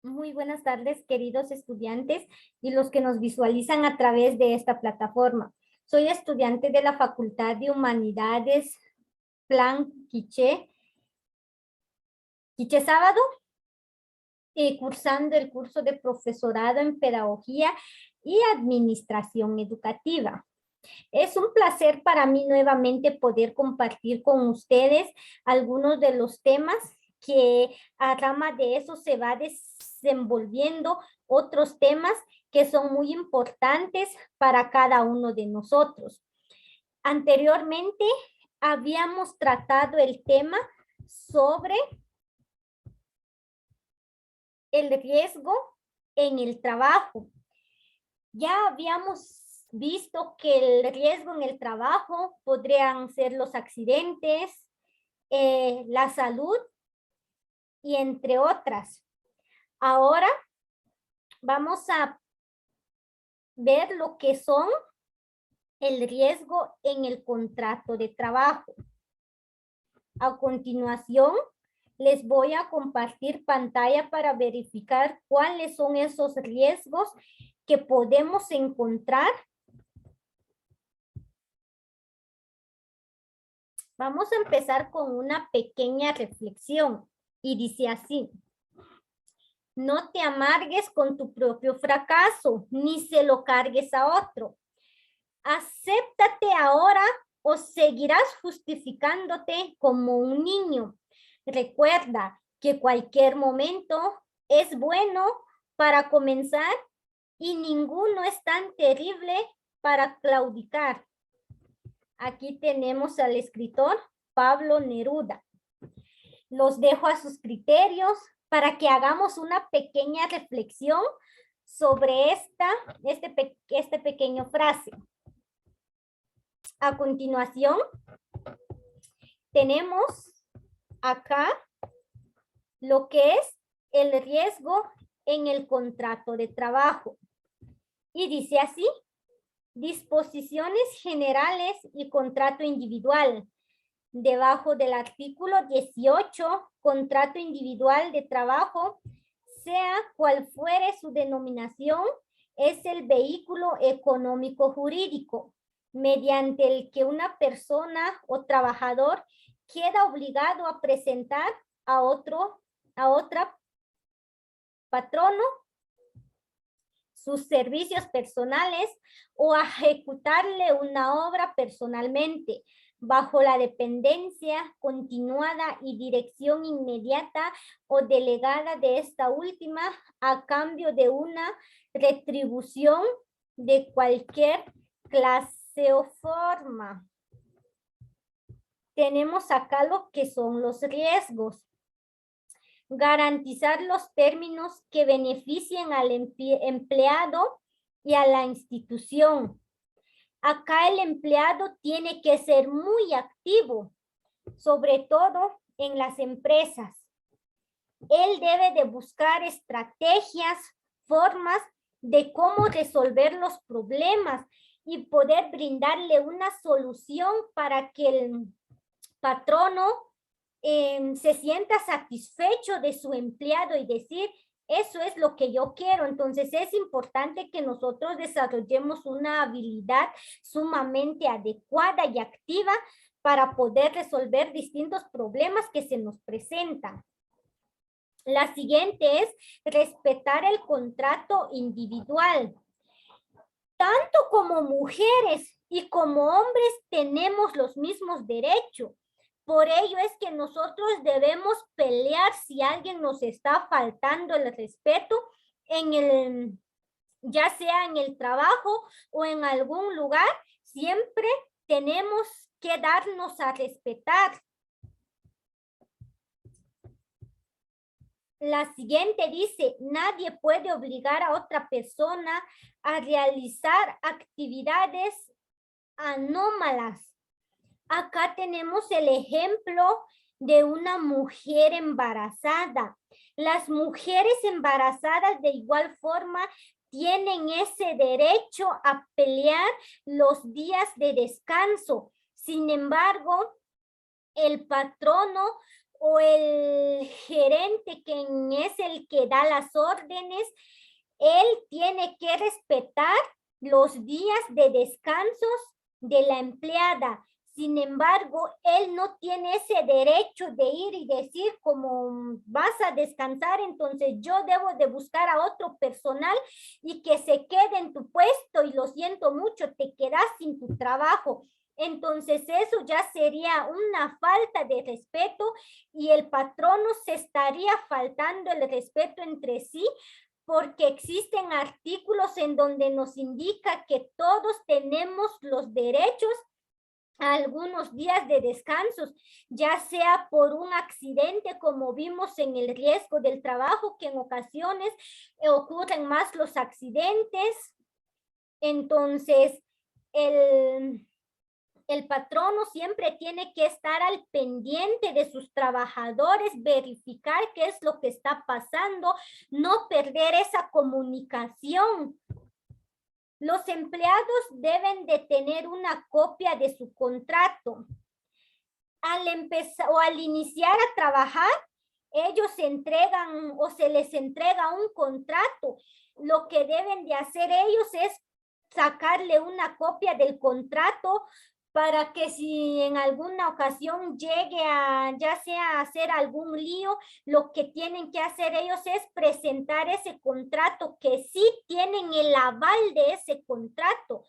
Muy buenas tardes, queridos estudiantes y los que nos visualizan a través de esta plataforma. Soy estudiante de la Facultad de Humanidades, Plan Quiché Sábado, cursando el curso de profesorado en Pedagogía y Administración Educativa. Es un placer para mí nuevamente poder compartir con ustedes algunos de los temas que a rama de eso se va desenvolviendo otros temas que son muy importantes para cada uno de nosotros. Anteriormente habíamos tratado el tema sobre el riesgo en el trabajo. Ya habíamos visto que el riesgo en el trabajo podrían ser los accidentes, la salud y entre otras. Ahora vamos a ver lo que son el riesgo en el contrato de trabajo. A continuación, les voy a compartir pantalla para verificar cuáles son esos riesgos que podemos encontrar. Vamos a empezar con una pequeña reflexión y dice así: no te amargues con tu propio fracaso, ni se lo cargues a otro. Acéptate ahora o seguirás justificándote como un niño. Recuerda que cualquier momento es bueno para comenzar y ninguno es tan terrible para claudicar. Aquí tenemos al escritor Pablo Neruda. Los dejo a sus criterios para que hagamos una pequeña reflexión sobre este pequeño frase. A continuación, tenemos acá lo que es el riesgo en el contrato de trabajo. Y dice así: disposiciones generales y contrato individual. Debajo del artículo 18, contrato individual de trabajo, sea cual fuere su denominación, es el vehículo económico jurídico mediante el que una persona o trabajador queda obligado a presentar a otra patrono sus servicios personales o a ejecutarle una obra personalmente, bajo la dependencia continuada y dirección inmediata o delegada de esta última, a cambio de una retribución de cualquier clase o forma. Tenemos acá lo que son los riesgos. Garantizar los términos que beneficien al empleado y a la institución. Acá el empleado tiene que ser muy activo, sobre todo en las empresas. Él debe de buscar estrategias, formas de cómo resolver los problemas y poder brindarle una solución para que el patrono se sienta satisfecho de su empleado y decir: eso es lo que yo quiero. Entonces es importante que nosotros desarrollemos una habilidad sumamente adecuada y activa para poder resolver distintos problemas que se nos presentan. La siguiente es respetar el contrato individual. Tanto como mujeres y como hombres tenemos los mismos derechos. Por ello es que nosotros debemos pelear si alguien nos está faltando el respeto ya sea en el trabajo o en algún lugar. Siempre tenemos que darnos a respetar. La siguiente dice: nadie puede obligar a otra persona a realizar actividades anómalas. Acá tenemos el ejemplo de una mujer embarazada. Las mujeres embarazadas de igual forma tienen ese derecho a pelear los días de descanso. Sin embargo, el patrono o el gerente, quien es el que da las órdenes, él tiene que respetar los días de descansos de la empleada. Sin embargo, él no tiene ese derecho de ir y decir como vas a descansar, entonces yo debo de buscar a otro personal y que se quede en tu puesto y lo siento mucho, te quedas sin tu trabajo. Entonces eso ya sería una falta de respeto y el patrono se estaría faltando el respeto entre sí, porque existen artículos en donde nos indica que todos tenemos los derechos a algunos días de descansos, ya sea por un accidente, como vimos en el riesgo del trabajo, que en ocasiones ocurren más los accidentes. Entonces, el patrono siempre tiene que estar al pendiente de sus trabajadores, verificar qué es lo que está pasando, no perder esa comunicación. Los empleados deben de tener una copia de su contrato. Al empezar o al iniciar a trabajar, ellos se entregan o se les entrega un contrato. Lo que deben de hacer ellos es sacarle una copia del contrato para que si en alguna ocasión llegue a ya sea a hacer algún lío, lo que tienen que hacer ellos es presentar ese contrato, que sí tienen el aval de ese contrato.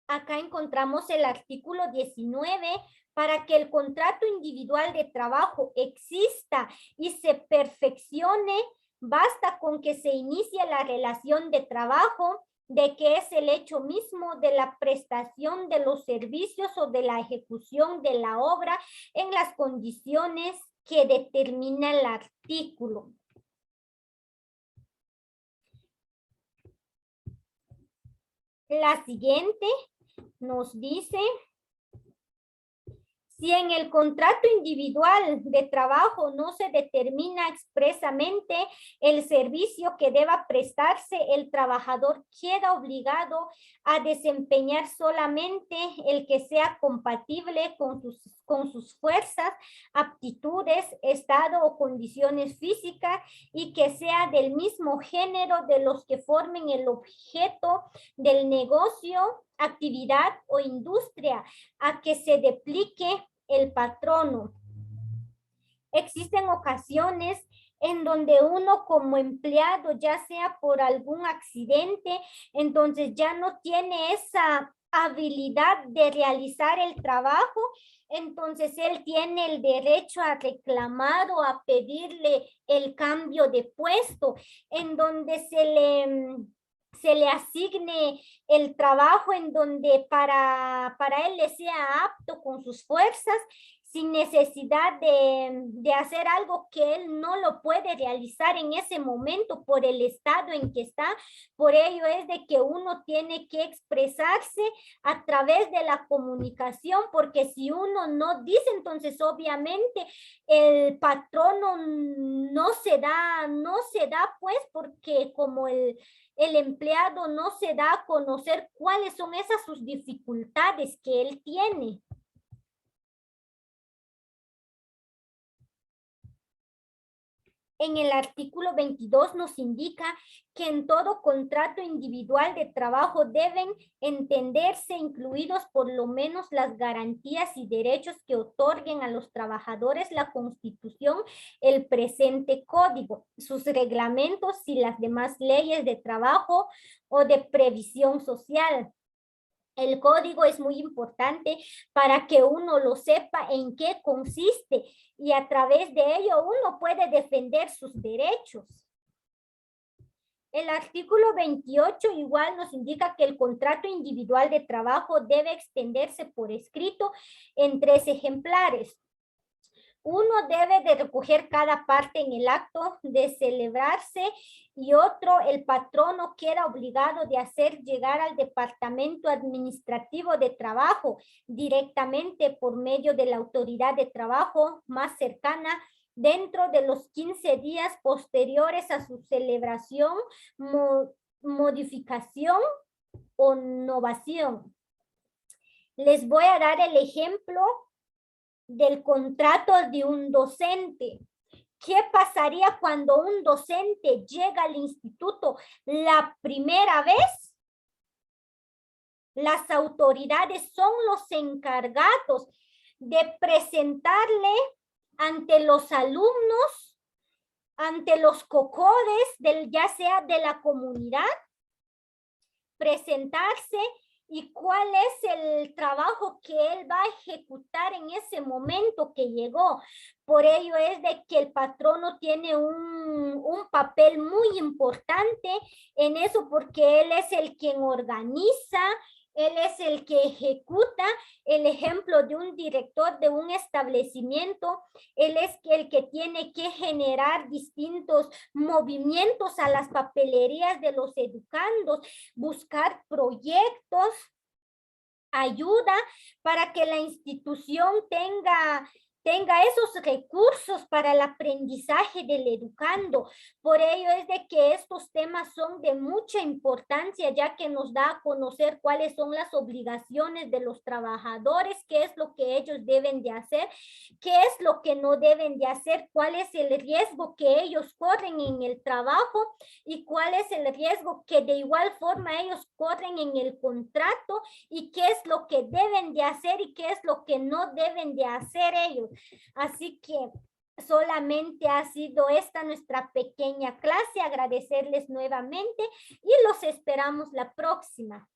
Acá encontramos el artículo 19. Para que el contrato individual de trabajo exista y se perfeccione, basta con que se inicie la relación de trabajo, de que es el hecho mismo de la prestación de los servicios o de la ejecución de la obra en las condiciones que determina el artículo. La siguiente nos dice: si en el contrato individual de trabajo no se determina expresamente el servicio que deba prestarse, el trabajador queda obligado a desempeñar solamente el que sea compatible con sus fuerzas, aptitudes, estado o condiciones físicas y que sea del mismo género de los que formen el objeto del negocio, actividad o industria a que se duplique el patrono. Existen ocasiones en donde uno como empleado, ya sea por algún accidente, entonces ya no tiene esa habilidad de realizar el trabajo, entonces él tiene el derecho a reclamar o a pedirle el cambio de puesto, en donde se le asigne el trabajo en donde para él le sea apto con sus fuerzas, sin necesidad de hacer algo que él no lo puede realizar en ese momento por el estado en que está. Por ello es de que uno tiene que expresarse a través de la comunicación, porque si uno no dice, entonces obviamente el patrono no se da pues, porque como el empleado no se da a conocer cuáles son esas sus dificultades que él tiene. En el artículo 22 nos indica que en todo contrato individual de trabajo deben entenderse incluidos por lo menos las garantías y derechos que otorguen a los trabajadores la Constitución, el presente código, sus reglamentos y las demás leyes de trabajo o de previsión social. El código es muy importante para que uno lo sepa en qué consiste y a través de ello uno puede defender sus derechos. El artículo 28 igual nos indica que el contrato individual de trabajo debe extenderse por escrito en 3 ejemplares. Uno debe de recoger cada parte en el acto de celebrarse y otro el patrono queda obligado de hacer llegar al departamento administrativo de trabajo directamente por medio de la autoridad de trabajo más cercana dentro de los 15 días posteriores a su celebración, modificación o novación. Les voy a dar el ejemplo del contrato de un docente. ¿Qué pasaría cuando un docente llega al instituto la primera vez? Las autoridades son los encargados de presentarle ante los alumnos, ante los cocodes, ya sea de la comunidad, presentarse y cuál es el trabajo que él va a ejecutar en ese momento que llegó. Por ello es de que el patrono tiene un papel muy importante en eso, porque él es el quien organiza, él es el que ejecuta. El ejemplo de un director de un establecimiento, él es el que tiene que generar distintos movimientos a las papelerías de los educandos, buscar proyectos, ayuda para que la institución tenga esos recursos para el aprendizaje del educando. Por ello es de que estos temas son de mucha importancia, ya que nos da a conocer cuáles son las obligaciones de los trabajadores, qué es lo que ellos deben de hacer, qué es lo que no deben de hacer, cuál es el riesgo que ellos corren en el trabajo y cuál es el riesgo que de igual forma ellos corren en el contrato, y qué es lo que deben de hacer y qué es lo que no deben de hacer ellos. Así que solamente ha sido esta nuestra pequeña clase. Agradecerles nuevamente y los esperamos la próxima.